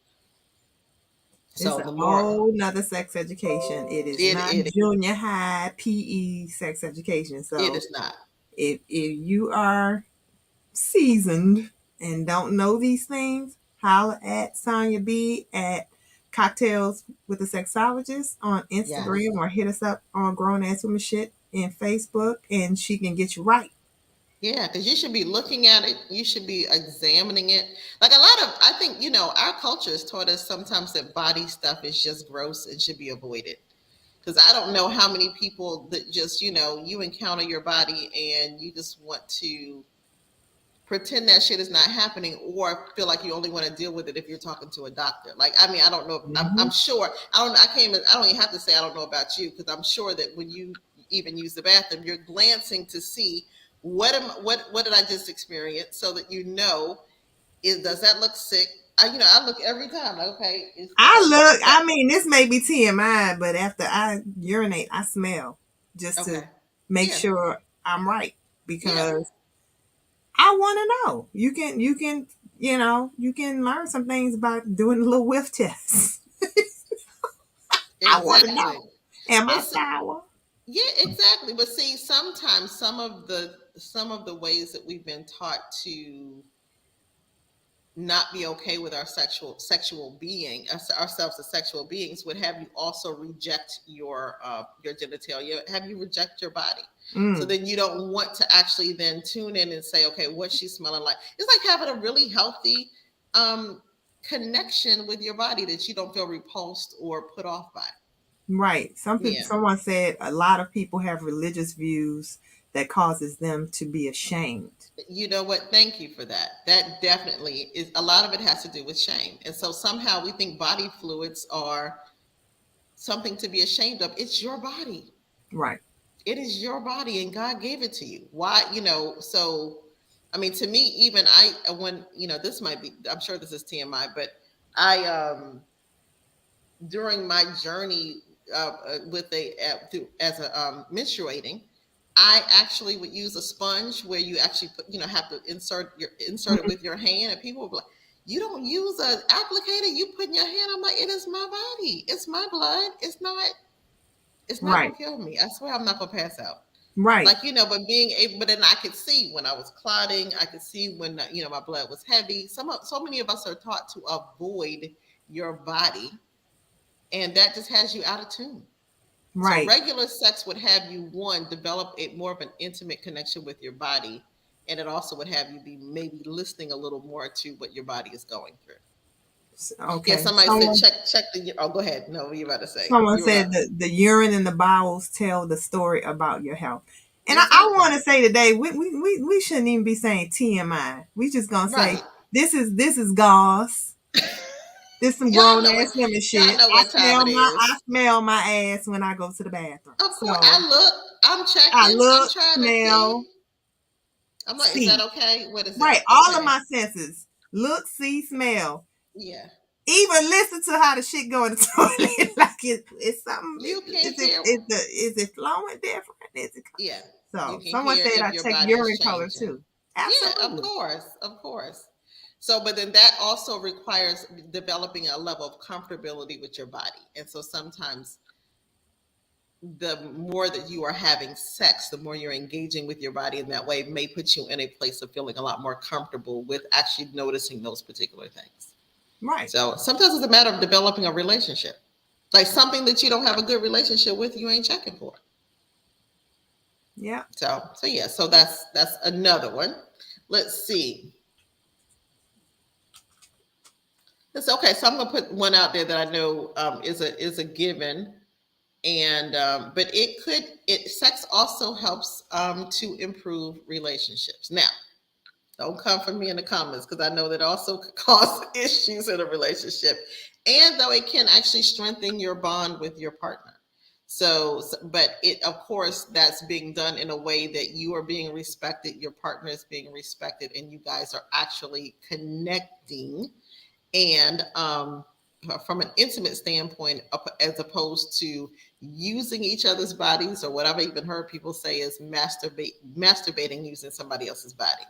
It's So a the more whole nother sex education. It is it not it junior high PE sex education. it So is not. if you are seasoned and don't know these things, holler at Sonya B at Cocktails with a Sexologist on Yes. Instagram, or hit us up on Grown Ass Woman Shit in Facebook, and she can get you right. Yeah, because you should be looking at it. You should be examining it. Like a lot of, I think, our culture has taught us sometimes that body stuff is just gross and should be avoided. Because I don't know how many people that just, you encounter your body and you just want to pretend that shit is not happening, or feel like you only want to deal with it if you're talking to a doctor. Like, I mean, I don't know. I'm Mm-hmm. sure. I don't even have to say I don't know about you, because I'm sure that when you even use the bathroom, you're glancing to see what did I just experience, so that does that look sick? I look every time. Like, okay, I look, is that I mean, this may be TMI, but after I urinate, I smell just to okay? make Yeah, sure I'm right, yeah, because I want to know. You can learn some things by doing a little whiff test. I want to exactly. know. Am But I sour? yeah, exactly. But see, sometimes some of the ways that we've been taught to not be okay with our sexual being, ourselves as sexual beings, would have you also reject your genitalia, have you reject your body. So Mm, then you don't want to actually then tune in and say, okay, what's she smelling like? It's like having a really healthy um, connection with your body that you don't feel repulsed or put off by. right. Yeah. Someone said a lot of people have religious views that causes them to be ashamed. You know what? Thank you for that. That definitely is, a lot of it has to do with shame. And so somehow we think body fluids are something to be ashamed of. It's your body. Right. It is your body, and God gave it to you. Why, so I mean, to me, even when, this might be, I'm sure this is TMI, but I, during my journey with as a menstruating, I actually would use a sponge where you actually have to insert it Mhm. with your hand, and people would be like, "You don't use an applicator? You put in your hand?" I'm like, "It is my body. It's my blood. It's not. It's not Right. gonna kill me. I swear, I'm not gonna pass out." Right. Like, but being able, but then I could see when I was clotting. I could see when my blood was heavy. So many of us are taught to avoid your body, and that just has you out of tune. So Right. regular sex would have you, one, develop a more of an intimate connection with your body, and it also would have you be maybe listening a little more to what your body is going through. Yeah, Okay. somebody said check the. Oh, go ahead. No, what you about to say? Someone You were about said that the urine and the bowels tell the story about your health. And I exactly want to say today, we shouldn't even be saying TMI. We just gonna say right. this is gauze. This some Y'all grown know what ass women y'all shit. know what time it I is. smell my ass when I go to the bathroom. Of course, So I look. I'm I checking. I'm look, trying to smell, see. I'm like, is that see. okay? What is it? Right, all of Okay. my senses. Look, see, smell. Yeah. Even listen to how the shit go in the toilet. Like it's something. You can hear. Is it flowing different? Is it? Yeah. You So can someone hear said if I your check body is urine color changing. too. Yeah, of Absolutely. course, of course. So, but then that also requires developing a level of comfortability with your body. And so sometimes the more that you are having sex, the more you're engaging with your body in that way, may put you in a place of feeling a lot more comfortable with actually noticing those particular things. Right. So sometimes it's a matter of developing a relationship. Like something that you don't have a good relationship with, you ain't checking for. Yeah. So yeah, so that's another one. Let's see. It's okay. So I'm gonna put one out there that I know is a given, and but sex also helps to improve relationships. Now, don't come for me in the comments because I know that also could cause issues in a relationship. And though it can actually strengthen your bond with your partner. But it, of course, that's being done in a way that you are being respected, your partner is being respected, and you guys are actually connecting. And from an intimate standpoint, as opposed to using each other's bodies, or what I've even heard people say is masturbating using somebody else's body.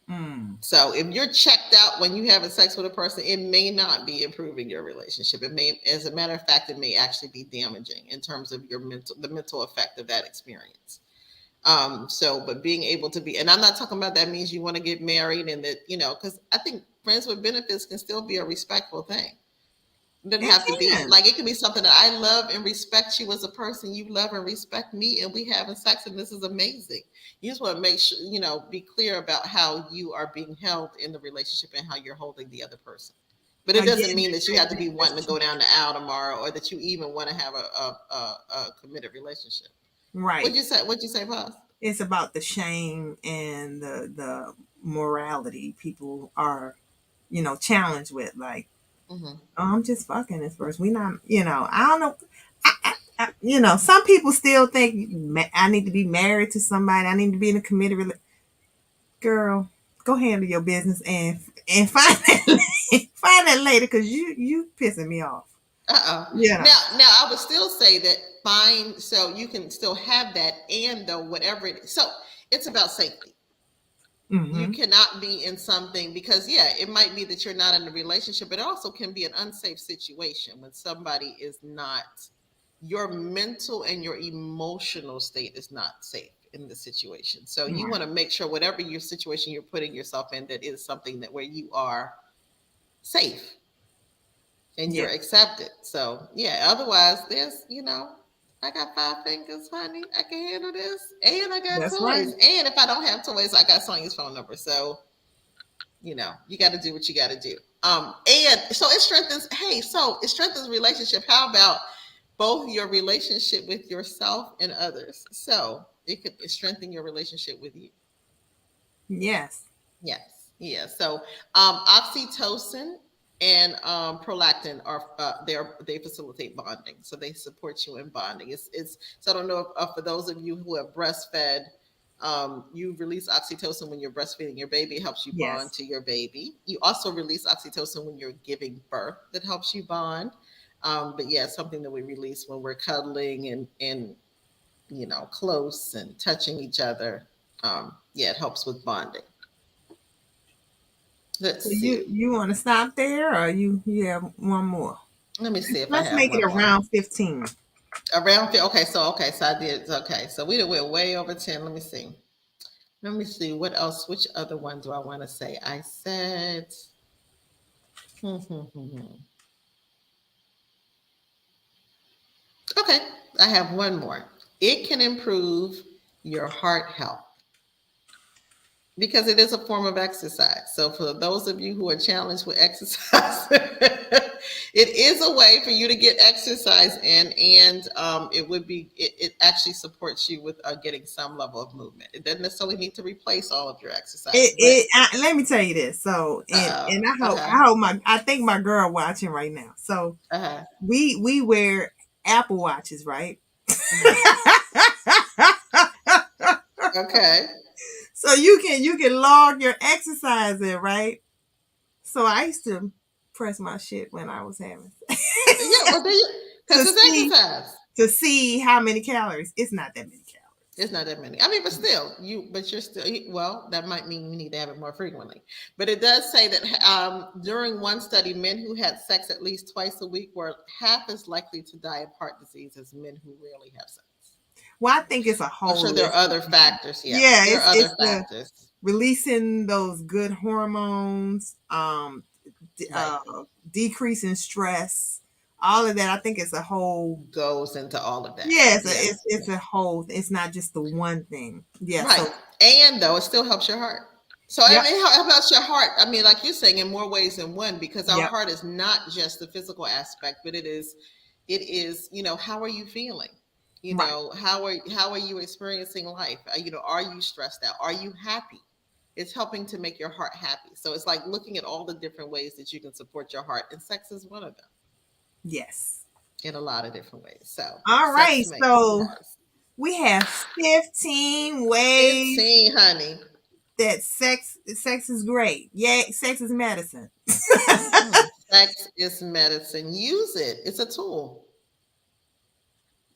Mm. So if you're checked out when you having sex with a person, it may not be improving your relationship. It may, as a matter of fact, it may actually be damaging in terms of the mental effect of that experience. But being able to be, and I'm not talking about that means you want to get married and that, because I think friends with benefits can still be a respectful thing. It doesn't It have to be can. like, it can be something that I love and respect you as a person. You love and respect me, and we having sex, and this is amazing. You just want to make sure, be clear about how you are being held in the relationship and how you're holding the other person. But it doesn't Again, mean that you have to be wanting to that's go down the aisle tomorrow, or that you even want to have a committed relationship. right. What'd you say? What'd you say, Paz? It's about the shame and the morality people are, challenged with. Like, Mm-hmm. oh, I'm just fucking this person. We not, I don't know. Some people still think I need to be married to somebody. I need to be in a committed relationship. Girl, go handle your business and find find that lady because you pissing me off. Yeah. Now I would still say that fine. So you can still have that, and though whatever it is. So it's about safety. You Mm-hmm. cannot be in something because, yeah, it might be that you're not in a relationship, but it also can be an unsafe situation when somebody is not, your mental and your emotional state is not safe in the situation. So you Right. want to make sure whatever your situation you're putting yourself in, that is something that where you are safe and Yeah. you're accepted. So yeah, otherwise I got five fingers, honey. I can handle this. And I got That's right. toys. And if I don't have toys, I got Sonia's phone number. So, you got to do what you got to do. And so it strengthens relationship. How about both your relationship with yourself and others? So it could strengthen your relationship with you. Yes. Yes, yes. So oxytocin and prolactin are they facilitate bonding, so they support you in bonding. It's so I don't know if for those of you who have breastfed, you release oxytocin when you're breastfeeding your baby. It helps you bond Yes. to your baby. You also release oxytocin when you're giving birth. That helps you bond. But yeah, it's something that we release when we're cuddling and close and touching each other. Yeah, it helps with bonding. Let's So you see. you want to stop there, or you have one more? Let me see if I Let's have make it one more. around 15. Okay, so I did okay. So we went way over 10. Let me see. Let me see what else. Which other one do I want to say? I said. Okay, I have one more. It can improve your heart health because it is a form of exercise. So for those of you who are challenged with exercise, it is a way for you to get exercise in, and it actually supports you with getting some level of movement. It doesn't necessarily need to replace all of your exercise, but Let me tell you this. So, and I hope uh-huh, I think my girl watching right now. So uh-huh, we wear Apple watches, right? uh-huh. Okay. So you can log your exercise in, right? So I used to press my shit when I was having Yeah, well, to because it's see exercise. to see how many calories. It's not that many It's not that many. I mean, but still, but you're still, well, that might mean you need to have it more frequently. But it does say that during one study, men who had sex at least twice a week were half as likely to die of heart disease as men who rarely have sex. Well, I think it's a I'm whole sure there are list. other factors. Yeah, Yeah, there are other it's the factors. releasing those good hormones, Right. uh, decreasing stress, all of that. I think it's a whole. Goes into all of that. Yeah, it's Yes. it's a whole. It's not just the one thing. Yeah. Right. So And though it still helps your heart. So I Yep. mean, how about your heart? I mean, like you're saying, in more ways than one, because our Yep. heart is not just the physical aspect, but it is, how are you feeling? Right. How are you experiencing life? Are you stressed out? Are you happy? It's helping to make your heart happy. So it's like looking at all the different ways that you can support your heart, and sex is one of them Yes. in a lot of different ways. So All right. sex makes So yes. we have 15 ways 15, honey. that sex is great. Yeah, sex is medicine. Sex is medicine. Use it. It's a tool.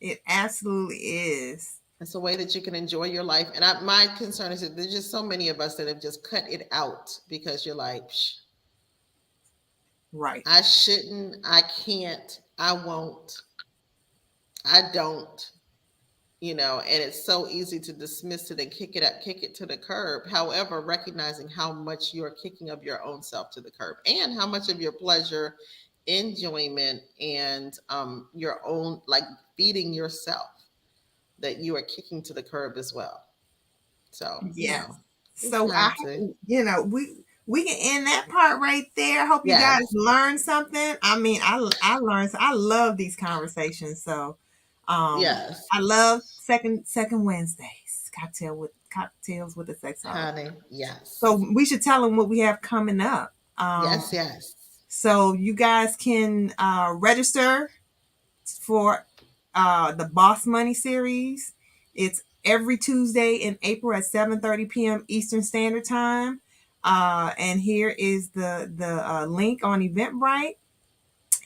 It absolutely is. It's a way that you can enjoy your life. And my concern is that there's just so many of us that have just cut it out because you're like, Psh, Right. I shouldn't, I can't, I won't, I don't. And it's so easy to dismiss it and kick it to the curb. However, recognizing how much you're kicking of your own self to the curb, and how much of your pleasure, enjoyment, and your own, like, feeding yourself, that you are kicking to the curb as well. So, Yes. it's So time to, we can end that part right there. Hope you guys yes, learned something. I mean, I learned. I love these conversations. So, yes, I love second Wednesdays cocktails with the sexologist. honey, So yes, we should tell them what we have coming up. yes, yes. So you guys can register for the Boss Money series. It's every Tuesday in April at 7:30 p.m. Eastern Standard Time. And here is the link on Eventbrite,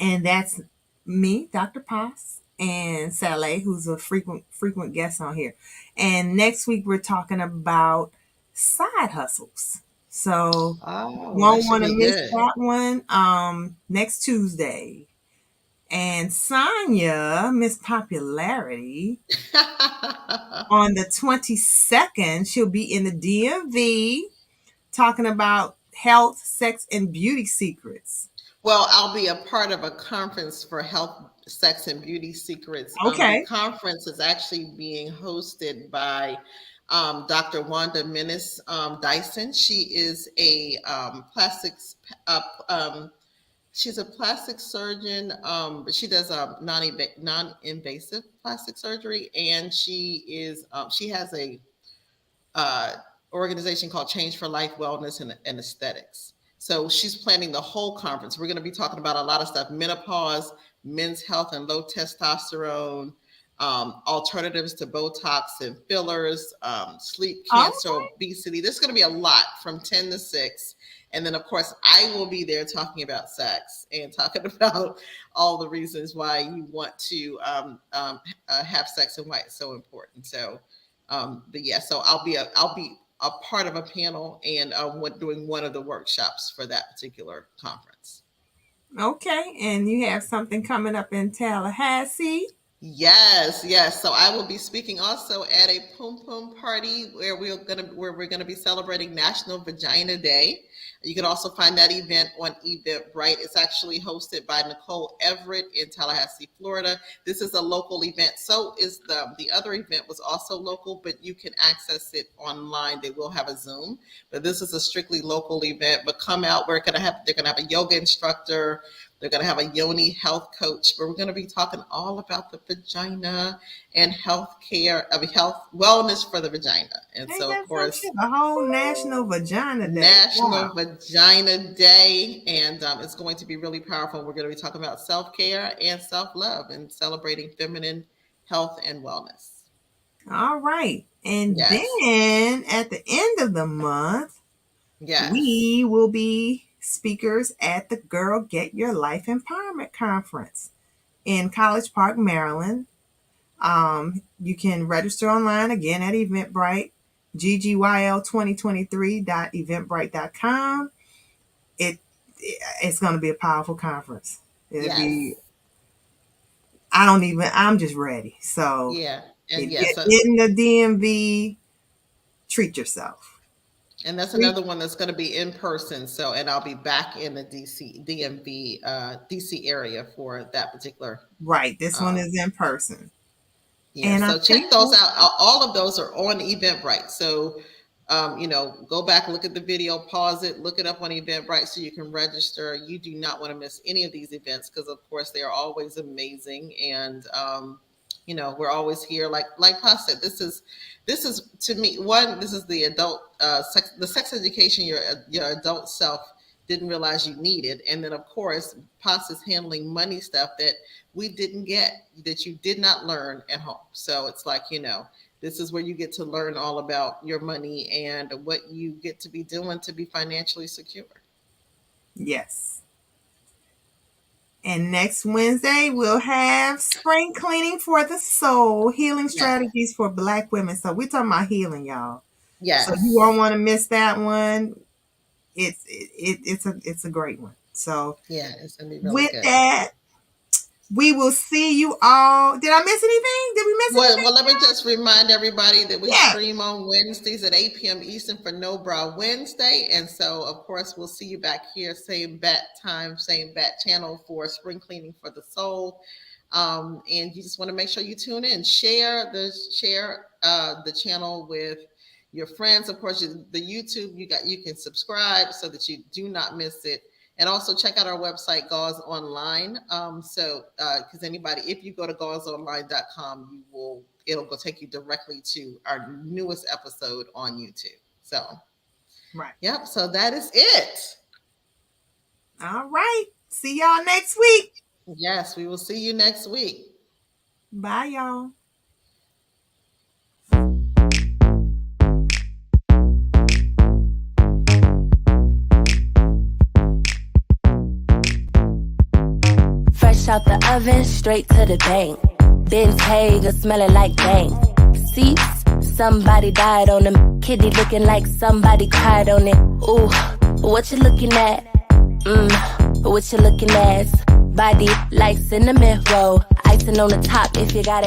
and that's me, Dr. Paz, and Saleh, who's a frequent guest on here. And next week we're talking about side hustles. So Oh, that won't should want to be miss good. that one. Next Tuesday. And Sonya, Miss Popularity, on the 22nd, she'll be in the DMV talking about health, sex, and beauty secrets. Well, I'll be a part of a conference for health, sex, and beauty secrets. The Okay. conference is actually being hosted by Dr. Wanda Menace Dyson. She is a plastics. She's a plastic surgeon, but she does non-invasive plastic surgery, and she has a uh, organization called Change for Life Wellness and Aesthetics. So she's planning the whole conference. We're going to be talking about a lot of stuff: menopause, men's health and low testosterone, alternatives to Botox and fillers, sleep, Oh, cancer, obesity. There's going to be a lot from 10 to 6. And then, of course, I will be there talking about sex and talking about all the reasons why you want to have sex and why it's so important. So, but yeah, so I'll be a part of a panel and doing one of the workshops for that particular conference. okay. And you have something coming up in Tallahassee. Yes, yes. So I will be speaking also at a Pum Pum party where we're gonna be celebrating National Vagina Day. You can also find that event on Eventbrite. It's actually hosted by Nicole Everett in Tallahassee, Florida. This is a local event. So is the other event was also local, but you can access it online. They will have a Zoom, but this is a strictly local event. But come out. They're gonna have a yoga instructor. They're going to have a yoni health coach, but we're going to be talking all about the vagina and health care, of health wellness for the vagina. And Ain't so, of that some course, shit? A whole National Vagina Day. National Wow. Vagina Day, and it's going to be really powerful. We're going to be talking about self care and self love and celebrating feminine health and wellness. All right. And Yes, then at the end of the month, yes, we will be speakers at the Girl Get Your Life Empowerment Conference in College Park, Maryland. You can register online again at Eventbrite, ggYL2023.eventbrite.com. It, it's going to be a powerful conference. It'll be, yes, I'm just ready. So yeah, and if yes. you're in the DMV, treat yourself. And that's Treat, another one that's going to be in person. So, and I'll be back in the DMV, DC area for that particular. right. This one Um, is in person. yeah. And I So check think those out. All of those are on Eventbrite. So Go back, look at the video, pause it, look it up on Eventbrite so you can register. You do not want to miss any of these events because, of course, they are always amazing. And we're always here. Like Pa said, this is to me this is the adult the sex education your adult self didn't realize you needed, and then of course Pa is handling money stuff that we didn't get, that you did not learn at home. So it's like, this is where you get to learn all about your money and what you get to be doing to be financially secure. Yes. And next Wednesday, we'll have spring cleaning for the soul, healing strategies for Black women. So we're talking about healing, y'all. Yes. So you won't want to miss that one. It's a great one. So yeah, it's gonna be really with good. that, we will see you all. Did I miss anything? Did we miss anything? Well, let me just remind everybody that we stream on Wednesdays at 8 p.m. Eastern for No Brow Wednesday. And so, of course, we'll see you back here, same bat time, same bat channel for Spring Cleaning for the Soul. And you just want to make sure you tune in. Share the channel with your friends. Of course, the YouTube, you can subscribe so that you do not miss it. And also check out our website, Gauze Online. Because if you go to gauzeonline.com, it'll go take you directly to our newest episode on YouTube. So, right. Yep. So that is it. All right. See y'all next week. Yes, we will see you next week. Bye, y'all. Fresh out the oven, straight to the bank. Ben's Hager, smelling like dank. Seats, somebody died on them. Kitty looking like somebody cried on it. Ooh, what you looking at? What you looking at? Body like cinnamon roll. Icing on the top if you got it.